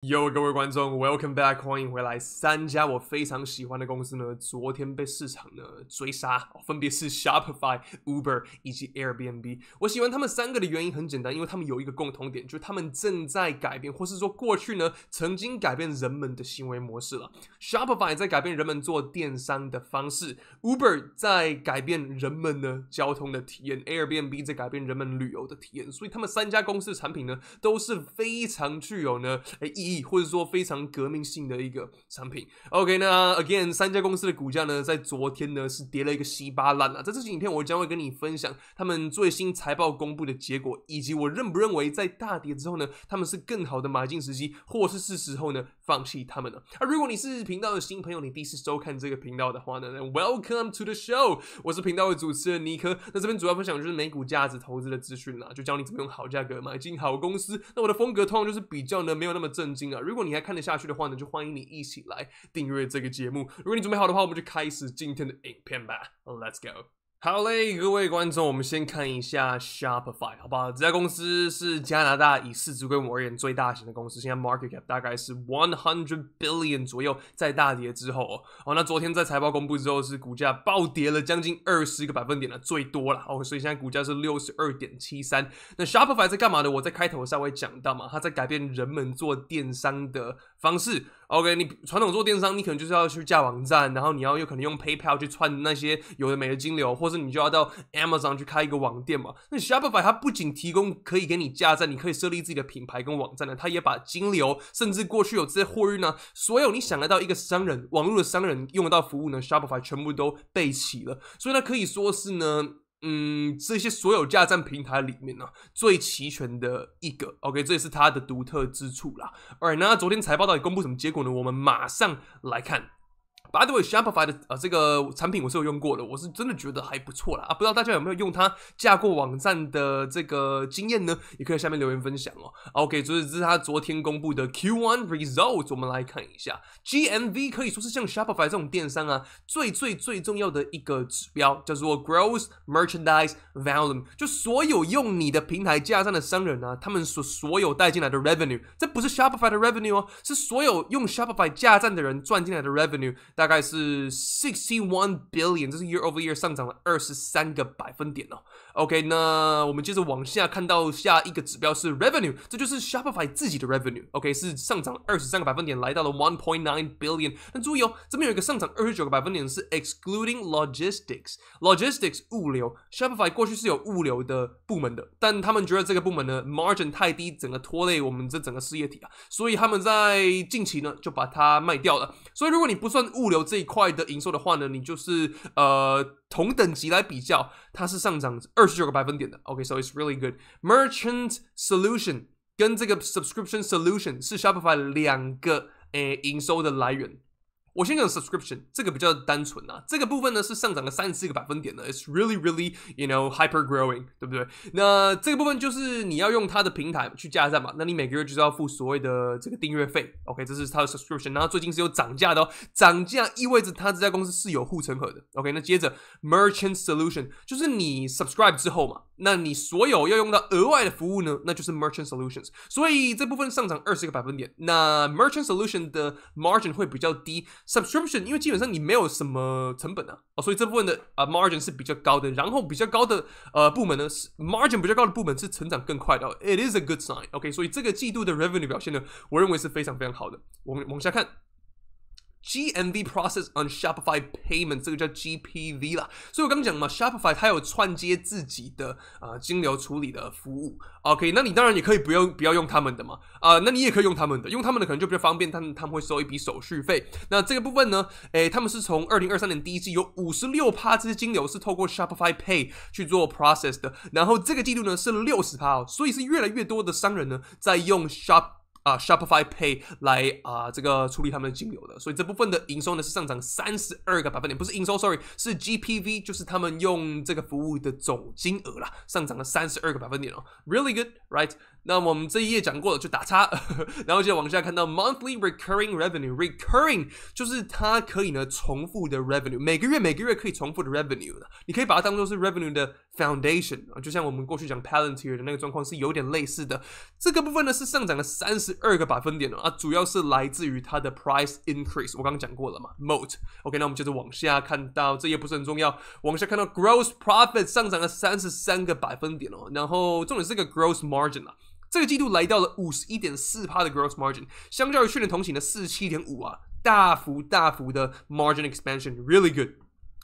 Yo，各位观众 ，Welcome back， 欢迎回来。三家我非常喜欢的公司呢，昨天被市场呢追杀，分别是 Shopify、Uber 以及 Airbnb。我喜欢他们三个的原因很简单，因为他们有一个共同点，就是他们正在改变，或是说过去呢曾经改变人们的行为模式了。Shopify 在改变人们做电商的方式 ，Uber 在改变人们的交通的体验 ，Airbnb 在改变人们旅游的体验。所以他们三家公司的产品呢，都是非常具有呢意义，或者说非常革命性的一个产品。OK， 那 again 三家公司的股价呢，在昨天呢是跌了一个稀巴烂啊。在这期影片，我将会跟你分享他们最新财报公布的结果，以及我认不认为在大跌之后呢，他们是更好的买进时机，或是时候呢放弃他们呢？如果你是频道的新朋友，你第一次收看这个频道的话呢 ，Welcome to the show， 我是频道的主持人尼克。那这边主要分享的就是美股价值投资的资讯啦，就教你怎么用好价格买进好公司。那我的风格通常就是比较呢没有那么震惊啊。如果你还看得下去的话呢，就欢迎你一起来订阅这个节目。如果你准备好的话，我们就开始今天的影片吧。Let's go。好嘞，各位观众，我们先看一下 Shopify， 好不好？这家公司是加拿大以市值规模而言最大型的公司，现在 market cap 大概是100 billion 左右，在大跌之后那昨天在财报公布之后，是股价暴跌了将近20个百分点了，最多了所以现在股价是 62.73。那 Shopify 在干嘛呢？我在开头稍微讲到嘛，它在改变人们做电商的方式。OK， 你传统做电商，你可能就是要去架网站，然后你要有可能用 PayPal 去串那些有的没的金流，或是你就要到 Amazon 去开一个网店嘛。那 Shopify 它不仅提供可以给你架站，你可以设立自己的品牌跟网站呢，它也把金流，甚至过去有这些货运呢，所有你想得到一个商人，网络的商人用得到服务呢 ，Shopify 全部都备齐了。所以它可以说是呢。这些所有架站平台里面呢，最齐全的一个 ，OK， 这也是它的独特之处啦。Alright， 那昨天财报到底公布什么结果呢？我们马上来看。By the way， Shopify 的这个产品我是有用过的，我是真的觉得还不错啦。不知道大家有没有用它架过网站的这个经验呢？也可以在下面留言分享OK， 这是它昨天公布的 Q1 results， 我们来看一下。GMV 可以说是像 Shopify 这种电商啊，最重要的一个指标，叫做 Gross Merchandise Volume， 就所有用你的平台架站的商人啊，他们所有带进来的 revenue， 这不是 Shopify 的 revenue 是所有用 Shopify 架站的人赚进来的 revenue。大概是61 billion， 这是 year over year 上涨了23个百分点OK， 那我们接着往下看到下一个指标是 revenue， 这就是 Shopify 自己的 revenue。OK， 是上涨23个百分点，来到了 1.9 billion。那注意这边有一个上涨29个百分点是 excluding logistics 物流。Shopify 过去是有物流的部门的，但他们觉得这个部门呢 margin 太低，整个拖累我们这整个事业体所以他们在近期呢就把它卖掉了。所以如果你不算物流这一块的营收的话呢，你就是同等级来比较，它是上涨29个百分点的。OK，so it's really good. Merchant Solution 跟这个 Subscription Solution 是 Shopify 两个营收的来源。我先讲 subscription， 这个比较单纯这个部分呢是上涨了34个百分点的 ，it's really hyper growing， 对不对？那这个部分就是你要用它的平台去架站嘛，那你每个月就是要付所谓的这个订阅费 ，OK， 这是它的 subscription， 然后最近是有涨价的涨价意味着它这家公司是有护城河的 ，OK， 那接着 merchant solution 就是你 subscribe 之后嘛，那你所有要用到额外的服务呢，那就是 merchant solutions， 所以这部分上涨20个百分点，那 merchant solution 的 margin 会比较低。Subscription 因为基本上你没有什么成本所以这部分的margin 是比较高的，然后比较高的部门呢，margin 比较高的部门是成长更快的，it is a good sign，OK， 所以这个季度的 revenue 表现呢，我认为是非常非常好的。我们往下看。GMV process on Shopify payment 这个叫 GPV 啦，所以我刚讲嘛 ，Shopify 它有串接自己的金流处理的服务 ，OK， 那你当然也可以不要用他们的嘛，那你也可以用他们的，用他们的可能就比较方便，他们会收一笔手续费。那这个部分呢，他们是从2023年第一季有56%这些金流是透过 Shopify Pay 去做 process 的，然后这个季度呢是60%所以是越来越多的商人呢在用 Shopify Pay 来这个处理他们的金流的，所以这部分的营收呢是上涨32个百分点，不是营收 ，sorry， 是 GPV， 就是他们用这个服务的总金额啦，上涨了32个百分点Really good，right？那我们这一页讲过了，就打叉。然后接着往下看到 monthly recurring revenue，recurring 就是它可以呢重复的 revenue， 每个月可以重复的 revenue， 你可以把它当做是 revenue 的 foundation， 就像我们过去讲 Palantir 的那个状况是有点类似的。这个部分呢是上涨了32个百分点主要是来自于它的 price increase， 我刚刚讲过了嘛 ，moat。OK， 那我们接着往下看到，这页不是很重要，往下看到 gross profit 上涨了33个百分点然后重点是个 gross margin 这个季度来到了 51.4% 的 gross margin， 相较于去年同期的 47.5% 大幅的 margin expansion，really good。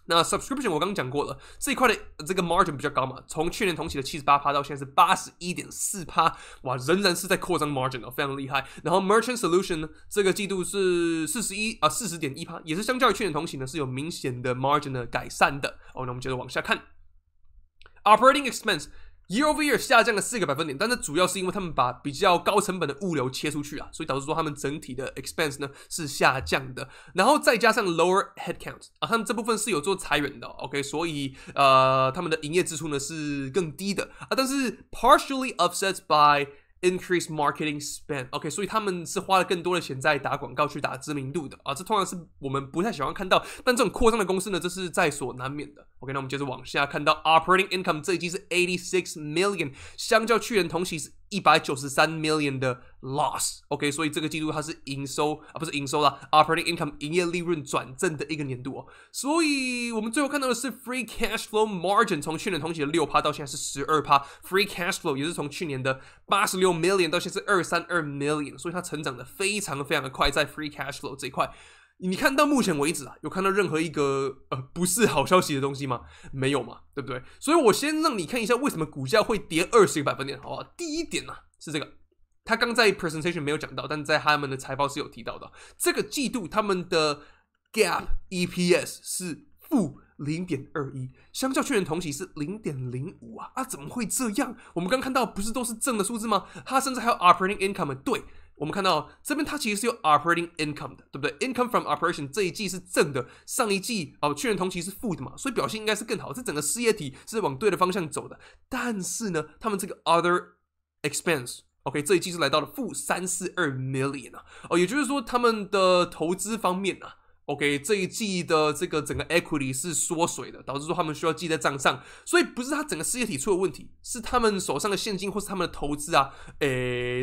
那 subscription 我刚刚讲过了，这一块的这个 margin 比较高嘛，从去年同期的 78% 到现在是 81.4%， 哇，仍然是在扩张 margin非常厉害。然后 merchant solution 呢，这个季度是40.1%， 也是相较于去年同期呢是有明显的 margin 的改善的。那我们接着往下看 ，operating expense。Year over year 下降了4个百分点，但是主要是因为他们把比较高成本的物流切出去所以导致说他们整体的 expense 呢是下降的，然后再加上 lower headcount 他们这部分是有做裁员的，OK， 所以他们的营业支出呢是更低的但是 partially offset by increased marketing spend，OK， 所以他们是花了更多的钱在打广告去打知名度的这通常是我们不太喜欢看到，但这种扩张的公司呢，这是在所难免的。OK， 那我们接着往下看到 operating income 这一季是86 million， 相较去年同期是193 million 的 loss，OK， 所以这个季度它是营收不是营收啦 ，operating income 营业利润转正的一个年度所以我们最后看到的是 free cash flow margin 从去年同期的 6% 到现在是 12%，free cash flow 也是从去年的86 million 到现在是232 million， 所以它成长的非常的快，在 free cash flow 这一块。你看到目前为止有看到任何一个不是好消息的东西吗？没有嘛，对不对？所以我先让你看一下为什么股价会跌20个百分点，好不好？第一点是这个，他刚在 presentation 没有讲到，但在他们的财报是有提到的。这个季度他们的 GAAP EPS 是负0.21， 相较去年同期是 0.05怎么会这样？我们刚看到不是都是正的数字吗？它甚至还有 operating income， 对。我们看到这边它其实是有 operating income 的，对不对 ？Income from operation 这一季是正的，上一季去年同期是负的嘛，所以表现应该是更好。这整个事业体是往对的方向走的。但是呢，他们这个 other expense，OK， 这一季是来到了负342 million 也就是说他们的投资方面OK， 这一季的这个整个 equity 是缩水的，导致说他们需要记在账上，所以不是他整个事业体出了问题，是他们手上的现金或是他们的投资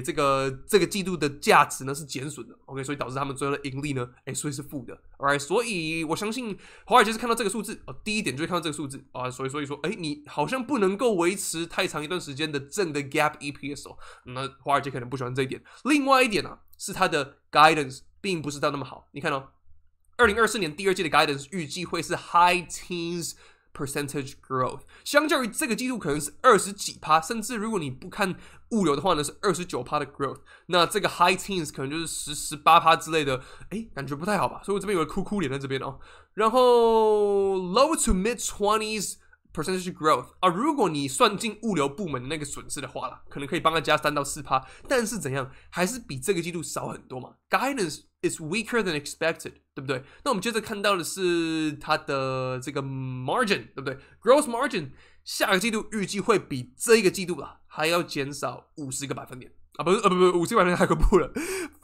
这个季度的价值呢是减损的 ，OK， 所以导致他们最后的盈利呢，所以是负的 ，Alright， 所以我相信华尔街是看到这个数字第一点就是看到这个数字所以说，你好像不能够维持太长一段时间的正的 GAAP EPS那华尔街可能不喜欢这一点。另外一点是它的 guidance 并不是到那么好，你看2024年第二季的 guidance 预计会是 high teens percentage growth， 相较于这个季度可能是20几%，甚至如果你不看物流的话呢，是29%的 growth。那这个 high teens 可能就是18% 之类的，感觉不太好吧？所以我这边有个哭脸在这边然后 low to mid 20s percentage growth 如果你算进物流部门的那个损失的话可能可以帮他加3到4%，但是怎样还是比这个季度少很多嘛 ？Guidance is weaker than expected， 对不对？那我们接着看到的是它的这个 margin， 对不对 ？Gross margin 下个季度预计会比这一个季度还要减少50个百分点。不是50个百分点太恐怖了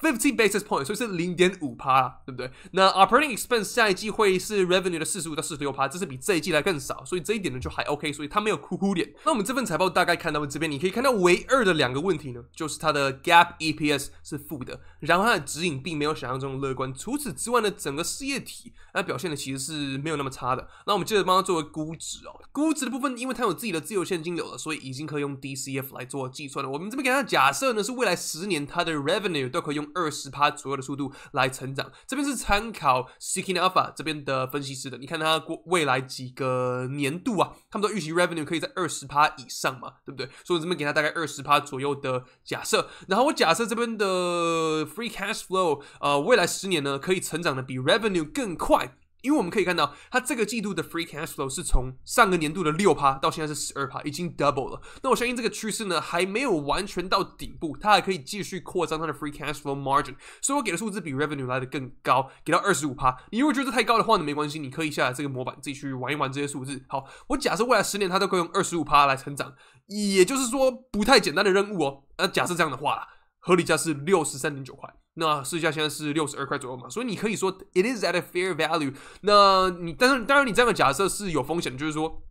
，50 basis points， 所以是 0.5%， 对不对？那 operating expense 下一季会是 revenue 的45到46%，这是比这一季来更少，所以这一点呢就还 OK， 所以它没有哭脸。那我们这份财报大概看到这边，你可以看到唯二的2个问题呢，就是它的 GAAP EPS 是负的，然后它的指引并没有想象中的乐观。除此之外呢，整个事业体它表现的其实是没有那么差的。那我们接着帮它作为估值估值的部分，因为它有自己的自由现金流了，所以已经可以用 DCF 来做计算了。我们这边给它假设呢是未来10年它的 revenue 都可以用20% 左右的速度来成长。这边是参考 Seeking Alpha 这边的分析师的，你看它未来几个年度他们都预期 revenue 可以在20% 以上嘛，对不对？所以我这边给它大概20% 左右的假设。然后我假设这边的 free cash flow 未来10年呢可以成长的比 revenue 更快。因为我们可以看到，它这个季度的 free cash flow 是从上个年度的6%到现在是12%，已经 double 了。那我相信这个趋势呢还没有完全到顶部，它还可以继续扩张它的 free cash flow margin。所以我给的数字比 revenue 来的更高，给到25%。你如果觉得太高的话呢，没关系，你可以下来这个模板自己去玩一玩这些数字。好，我假设未来10年它都可以用25%来成长，也就是说不太简单的任务哦。假设这样的话啦，合理价是63.9块。那市价现在是62块左右嘛，所以你可以说 it is at a fair value。那你当然你这样的假设是有风险的，就是说，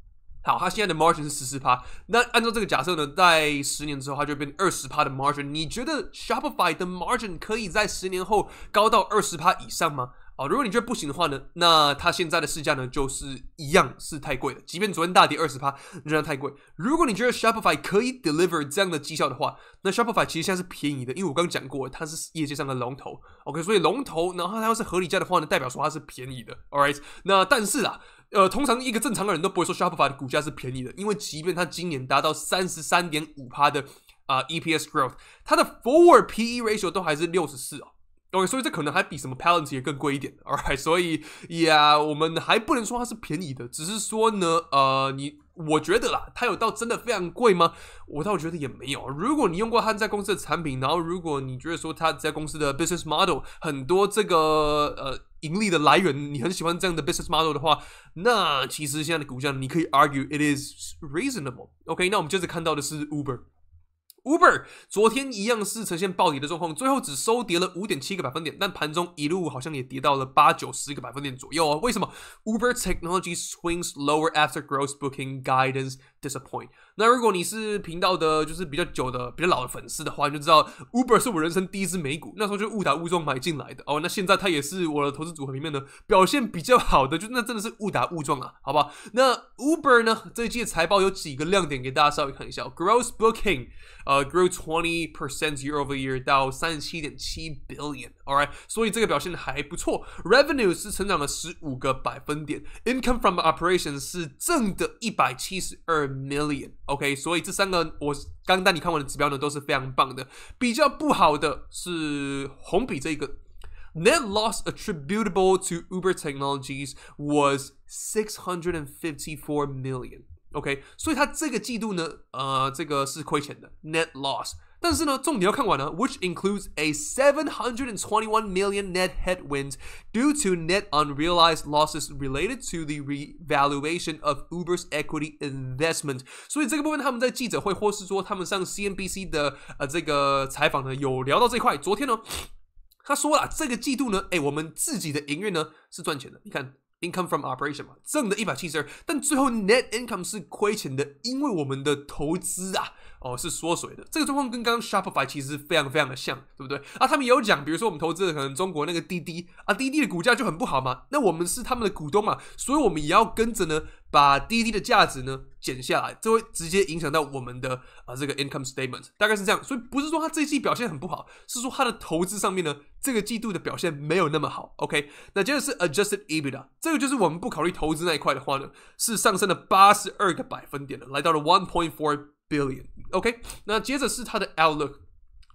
好，它现在的 margin 是14%，那按照这个假设呢，在10年之后它就变20%的 margin。你觉得 Shopify 的 margin 可以在10年后高到20%以上吗？如果你觉得不行的话呢，那它现在的市价呢就是一样是太贵的，即便昨天大跌20%，仍然太贵。如果你觉得 Shopify 可以 deliver 这样的绩效的话，那 Shopify 其实现在是便宜的，因为我刚刚讲过，它是业界上的龙头。OK， 所以龙头，然后它要是合理价的话呢，代表说它是便宜的。Alright， 那但是啦，通常一个正常的人都不会说 Shopify 的股价是便宜的，因为即便它今年达到33.5%的EPS growth， 它的 forward PE ratio 都还是64哦。OK， 所以这可能还比什么 Palantir 更贵一点 ，Alright， 所以我们还不能说它是便宜的，只是说呢，我觉得啦，它有到真的非常贵吗？我倒觉得也没有。如果你用过它在公司的产品，然后如果你觉得说它在公司的 business model 很多这个盈利的来源，你很喜欢这样的 business model 的话，那其实现在的股价你可以 argue it is reasonable。OK， 那我们接着看到的是 Uber。Uber 昨天一样是呈现暴跌的状况，最后只收跌了5.7个百分点，但盘中一路好像也跌到了8、9、10个百分点左右哦。为什么 ？Uber Technology swings lower after gross booking guidance disappoint。那如果你是频道的，就是比较久的、比较老的粉丝的话，你就知道 Uber 是我人生第一支美股，那时候就误打误撞买进来的哦。那现在它也是我的投资组合里面呢表现比较好的，就那真的是误打误撞啊，好不好？那 Uber 呢这一季的财报有几个亮点给大家稍微看一下。Gross booking grew 20% year over year 到37.7 billion，alright， 所以这个表现还不错。Revenue 是成长了15个百分点 ，Income from operations 是正的172 million，OK， 所以这三个我刚带你看完的指标呢都是非常棒的。比较不好的是红笔这一个。Net loss attributable to Uber Technologies was 654 million。OK， 所以它这个季度呢，这个是亏钱的 net loss。但是呢，重点要看完呢 ，which includes a 721 million net headwind due to net unrealized losses related to the revaluation of Uber's equity investment。所以这个部分他们在记者会或是说他们上 CNBC 的这个采访呢，有聊到这一块。昨天呢，他说了，这个季度呢，我们自己的营运呢是赚钱的。你看。Income from operation 嘛，正的172，但最后 net income 是亏钱的，因为我们的投资是缩水的。这个状况跟刚刚 Shopify 其实非常非常的像，对不对？他们也有讲，比如说我们投资的可能中国那个滴滴滴滴的股价就很不好嘛，那我们是他们的股东嘛，所以我们也要跟着呢，把滴滴的价值呢减下来，这会直接影响到我们的这个 income statement， 大概是这样。所以不是说它这一季表现很不好，是说它的投资上面呢，这个季度的表现没有那么好。OK， 那接着是 adjusted EBITDA， 这个就是我们不考虑投资那一块的话呢，是上升了82个百分点了，来到了 1.4 billion。OK， 那接着是它的 outlook。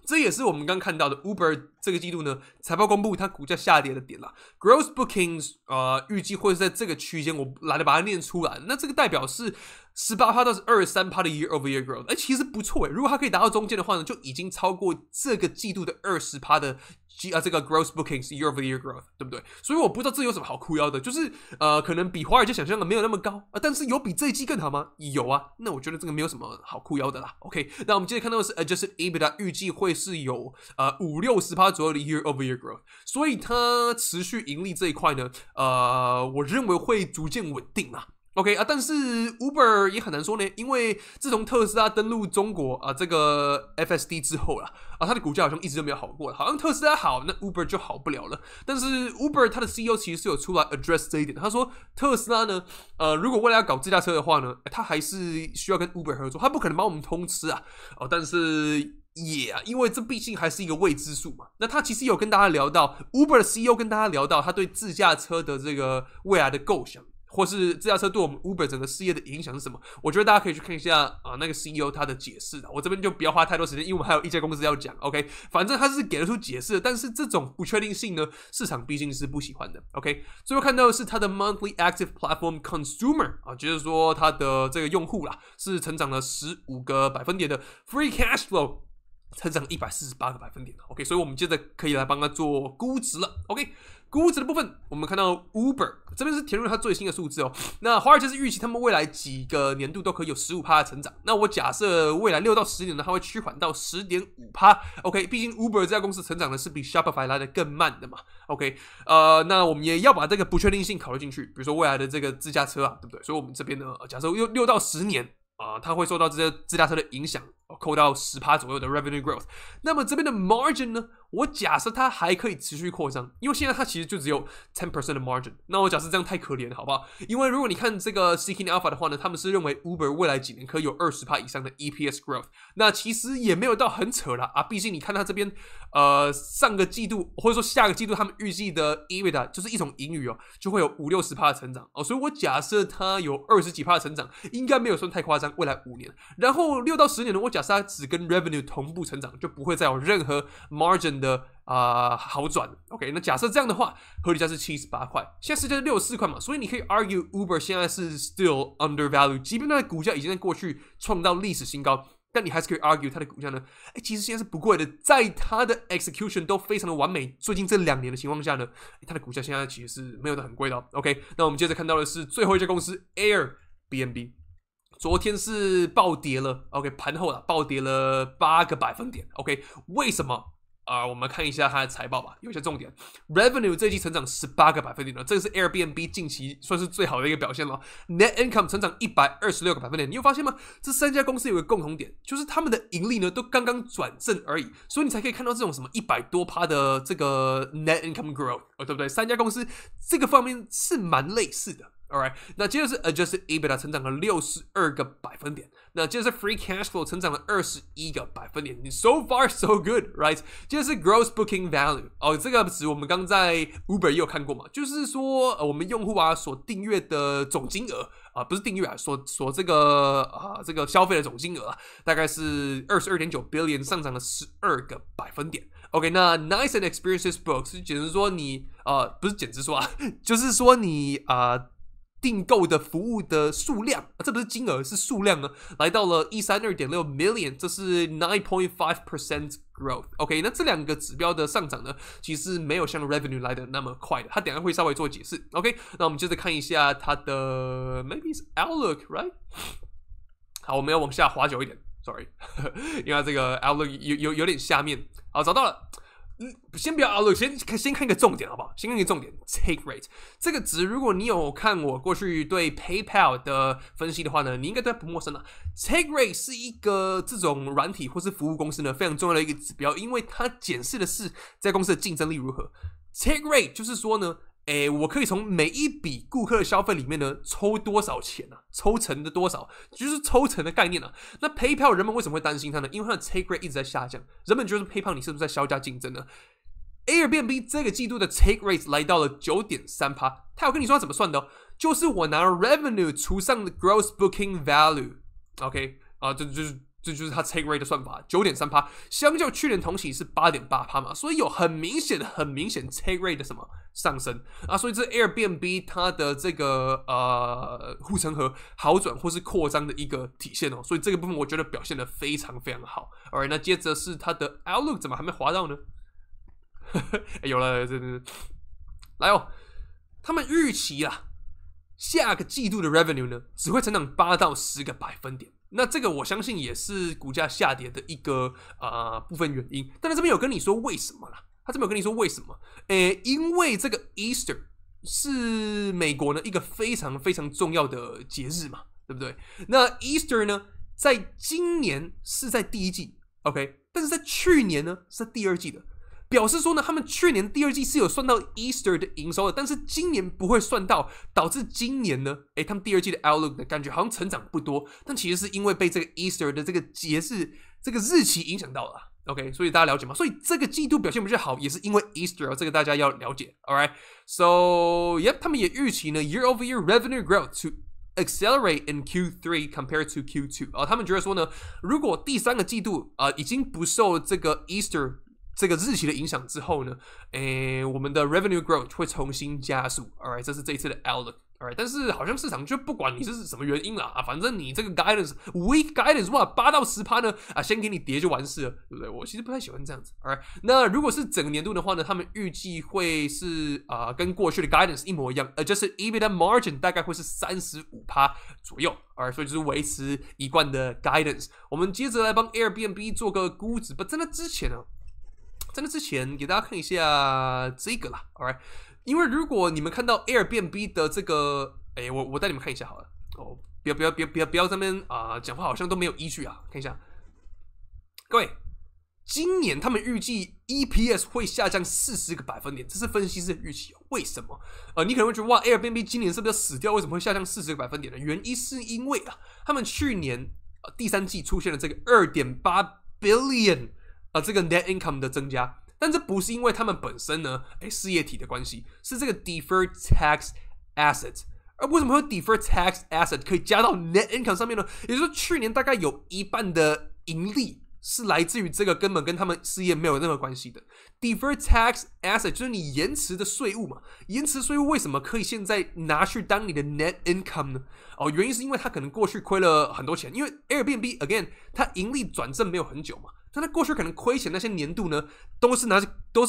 这也是我们刚看到的 Uber 这个季度呢财报公布，它股价下跌的点啦。Gross bookings 预计会是在这个区间，我懒得把它念出来。那这个代表是18%到23%的 year over year growth， 其实不错如果它可以达到中间的话呢，就已经超过这个季度的20%的这个 gross bookings year over year growth， 对不对？所以我不知道这有什么好哭腰的，就是可能比华尔街想象的没有那么高但是有比这一季更好吗？有啊，那我觉得这个没有什么好哭腰的啦。OK， 那我们接着看到的是 adjusted EBITDA， 预计会是有50-60% 左右的 year over year growth， 所以它持续盈利这一块呢，我认为会逐渐稳定啦。OK 但是 Uber 也很难说呢，因为自从特斯拉登陆中国这个 FSD 之后啦它的股价好像一直都没有好过，好像特斯拉好，那 Uber 就好不了了。但是 Uber 它的 CEO 其实是有出来 address 这一点，他说特斯拉呢，如果未来要搞自驾车的话呢，他还是需要跟 Uber 合作，他不可能帮我们通吃但是。因为这毕竟还是一个未知数嘛。那他其实有跟大家聊到 Uber 的 CEO 跟大家聊到他对自驾车的这个未来的构想，或是自驾车对我们 Uber 整个事业的影响是什么？我觉得大家可以去看一下那个 CEO 他的解释的。我这边就不要花太多时间，因为我们还有一家公司要讲。OK， 反正他是给得出解释的，但是这种不确定性呢，市场毕竟是不喜欢的。OK， 最后看到的是他的 Monthly Active Platform Consumer 就是说他的这个用户啦，是成长了15个百分点的 Free Cash Flow。成长148个百分点 ，OK， 所以我们接着可以来帮他做估值了 ，OK， 估值的部分，我们看到 Uber 这边是填入它最新的数字哦。那华尔街是预期他们未来几个年度都可以有15%的成长。那我假设未来6到10年呢，它会趋缓到10.5%，OK， 毕竟 Uber 这家公司成长的是比 Shopify 来的更慢的嘛 ，OK， 那我们也要把这个不确定性考虑进去，比如说未来的这个自驾车对不对？所以我们这边呢，假设6到10年。它会受到这些自驾车的影响，扣到10%左右的 revenue growth。那么这边的 margin 呢？我假设它还可以持续扩张，因为现在它其实就只有 10% 的 margin。那我假设这样太可怜了，好不好？因为如果你看这个 Seeking Alpha 的话呢，他们是认为 Uber 未来几年可以有20%以上的 EPS growth。那其实也没有到很扯啦毕竟你看它这边上个季度或者说下个季度他们预计的 EBITDA 就是一种盈余就会有50-60%的成长所以我假设它有20几%的成长，应该没有算太夸张。未来5年，然后6到10年呢，我假设它只跟 revenue 同步成长，就不会再有任何 margin 的好转。OK， 那假设这样的话，合理价是78块，现在市价是64块嘛，所以你可以 argue Uber 现在是 still undervalued， 即便它的股价已经在过去创造历史新高。但你还是可以 argue 它的股价呢，其实现在是不贵的，在它的 execution 都非常的完美，最近这2年的情况下呢，它的股价现在其实是没有的很贵的OK， 那我们接着看到的是最后一家公司 Airbnb。昨天是暴跌了 ，OK， 盘后暴跌了8个百分点 ，OK， 为什么？我们看一下它的财报吧，有一些重点。Revenue 这一季成长18个百分点了，这个是 Airbnb 近期算是最好的一个表现了。Net income 成长126个百分点，你有发现吗？这3家公司有个共同点，就是他们的盈利呢都刚刚转正而已，所以你才可以看到这种什么100多%的这个 Net income growth，对不对？3家公司这个方面是蛮类似的。Alright， 那接着是 Adjusted EBITDA 成长了62个百分点，那接着是 Free Cash Flow 成长了21个百分点，你 So far so good，right？ 接着是 Gross Booking Value，这个词我们刚在 Uber 也有看过嘛，就是说我们用户所订阅的总金额不是订阅所这个这个消费的总金额大概是22.9 billion， 上涨了12个百分点。OK， 那 Nice and Experiences Books 简直说你不是简直说就是说你订购的服务的数量这不是金额是数量呢，来到了132.6 million， 这是 9.5% growth。OK， 那这2个指标的上涨呢，其实没有像 revenue 来的那么快的，它等一下会稍微做解释。OK， 那我们接着看一下它的 maybe is outlook，right？ 好，我们要往下滑久一点 ，sorry， 因为它这个 outlook 有点下面。好，找到了。先不要 outlook， 先看一个重点好不好？先看一个重点 ，take rate 这个值，如果你有看我过去对 PayPal 的分析的话呢，你应该对它不陌生了。take rate 是一个这种软体或是服务公司呢非常重要的一个指标，因为它检视的是这家公司的竞争力如何。take rate 就是说呢，我可以从每一笔顾客的消费里面呢抽多少钱抽成的多少，就是抽成的概念那 PayPal 人们为什么会担心它呢？因为它的 take rate 一直在下降，人们觉得 PayPal 你是不是在削价竞争呢？Airbnb 这个季度的 take rate 来到了 9.3%， 他有跟你说他怎么算的就是我拿 revenue 除上的 gross booking value，OK， 这就是它 take rate 的算法 9.3%， 相较去年同期是 8.8% 嘛，所以有很明显 take rate 的什么上升所以这 Airbnb 它的这个护城河好转或是扩张的一个体现所以这个部分我觉得表现得非常非常好。Alright， 那接着是它的 outlook 怎么还没滑到呢？有了，来他们预期下个季度的 revenue 呢只会成长8到10个百分点。那这个我相信也是股价下跌的一个部分原因，但是这边有跟你说为什么啦？他这边有跟你说为什么？因为这个 Easter 是美国呢一个非常非常重要的节日嘛，对不对？那 Easter 呢，在今年是在第一季 ，OK， 但是在去年呢是在第2季的。表示说呢，他们去年第2季是有算到 Easter 的营收的，但是今年不会算到，导致今年呢，他们第2季的 outlook 的感觉好像成长不多，但其实是因为被这个 Easter 的这个节日这个日期影响到了。OK， 所以大家了解吗？所以这个季度表现比较好，也是因为 Easter， 这个大家要了解。All right，so yep， 他们也预期呢 year-over-year revenue growth to accelerate in Q3 compared to Q2。他们觉得说呢，如果第三个季度已经不受这个 Easter 这个日期的影响之后呢，我们的 revenue growth 会重新加速。All right， 这是这一次的 outlook。Alright， 但是好像市场就不管你是什么原因啦反正你这个 weak guidance 哇8到10%呢先给你跌就完事了，对不对？我其实不太喜欢这样子。Alright， 那如果是整个年度的话呢，他们预计会是跟过去的 guidance 一模一样，就是 EBITDA margin 大概会是35%左右。Alright， 所以就是维持一贯的 guidance。我们接着来帮 Airbnb 做个估值，不，在那之前给大家看一下这个啦。Alright。因为如果你们看到 Airbnb 的这个，我带你们看一下好了。不要在那边讲话好像都没有依据啊。看一下，各位，今年他们预计 EPS 会下降40个百分点，这是分析师的预期。为什么？你可能会觉得哇 ，Airbnb 今年是不是要死掉？为什么会下降40个百分点呢？原因是因为他们去年第三季出现了这个2.8 billion 这个 net income 的增加。但这不是因为他们本身呢，事业体的关系，是这个 deferred tax asset。而为什么会 deferred tax asset 可以加到 net income 上面呢？也就是说，去年大概有一半的盈利是来自于这个根本跟他们事业没有任何关系的 deferred tax asset， 就是你延迟的税务嘛。延迟税务为什么可以现在拿去当你的 net income 呢？原因是因为他可能过去亏了很多钱，因为 Airbnb again 它盈利转正没有很久嘛。但他过去可能亏钱那些年度呢，都是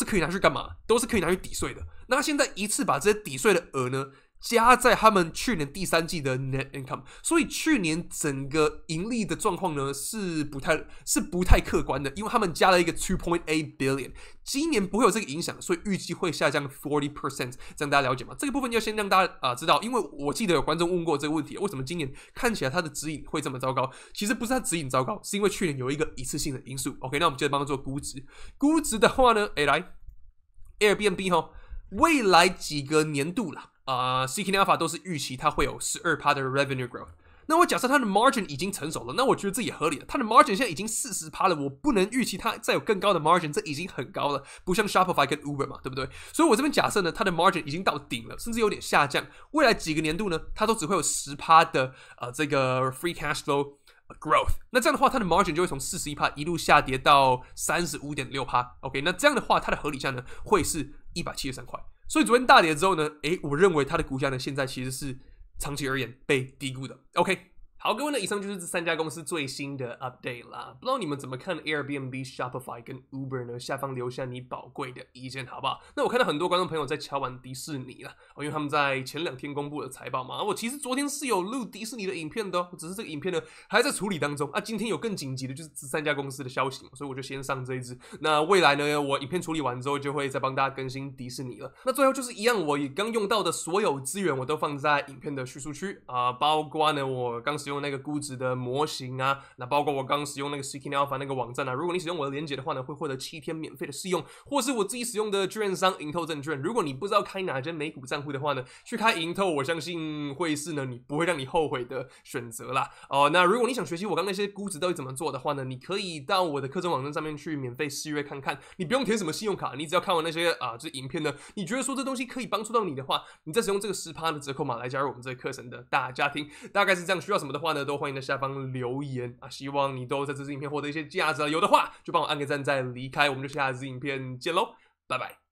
可以拿去干嘛？都是可以拿去抵税的。那现在一次把这些抵税的额呢，加在他们去年第三季的 net income， 所以去年整个盈利的状况呢是不太客观的，因为他们加了一个 2.8 billion， 今年不会有这个影响，所以预计会下降 40%， 这样大家了解吗？这个部分要先让大家知道，因为我记得有观众问过这个问题，为什么今年看起来他的指引会这么糟糕？其实不是他指引糟糕，是因为去年有一个一次性的因素。OK， 那我们接着帮他做估值。估值的话呢，来 Airbnb 未来几个年度啦。Seeking Alpha 都是预期它会有12%的 revenue growth。那我假设它的 margin 已经成熟了，那我觉得这也合理了。它的 margin 现在已经40%了，我不能预期它再有更高的 margin， 这已经很高了，不像 Shopify 跟 Uber 嘛，对不对？所以我这边假设呢，它的 margin 已经到顶了，甚至有点下降。未来几个年度呢，它都只会有10%的这个 free cash flow growth。那这样的话，它的 margin 就会从41%一路下跌到35.6%。OK， 那这样的话，它的合理价呢会是173块。所以昨天大跌之后呢，我认为它的股价呢现在其实是长期而言被低估的。OK， 好，各位呢，以上就是这3家公司最新的 update 啦。不知道你们怎么看 Airbnb、Shopify 跟 Uber 呢？下方留下你宝贵的意见，好不好？那我看到很多观众朋友在敲碗迪士尼了，因为他们在前2天公布了财报嘛。我其实昨天是有录迪士尼的影片的只是这个影片呢还在处理当中今天有更紧急的就是这3家公司的消息嘛，所以我就先上这一支。那未来呢，我影片处理完之后就会再帮大家更新迪士尼了。那最后就是一样，我刚用到的所有资源我都放在影片的叙述区包括呢我刚使用那个估值的模型那包括我刚使用那个 Seeking Alpha 那个网站如果你使用我的连结的话呢，会获得7天免费的试用，或是我自己使用的券商盈透证券。如果你不知道开哪间美股账户的话呢，去开盈透，我相信会是呢你不会让你后悔的选择啦。那如果你想学习我刚那些估值到底怎么做的话呢，你可以到我的课程网站上面去免费试阅看看，你不用填什么信用卡，你只要看完那些这影片呢，你觉得说这东西可以帮助到你的话，你再使用这个10%的折扣码来加入我们这个课程的大家庭，大概是这样。需要什么的话呢，都欢迎在下方留言希望你都在这支影片获得一些价值有的话就帮我按个赞再离开，我们就下支影片见咯，拜拜。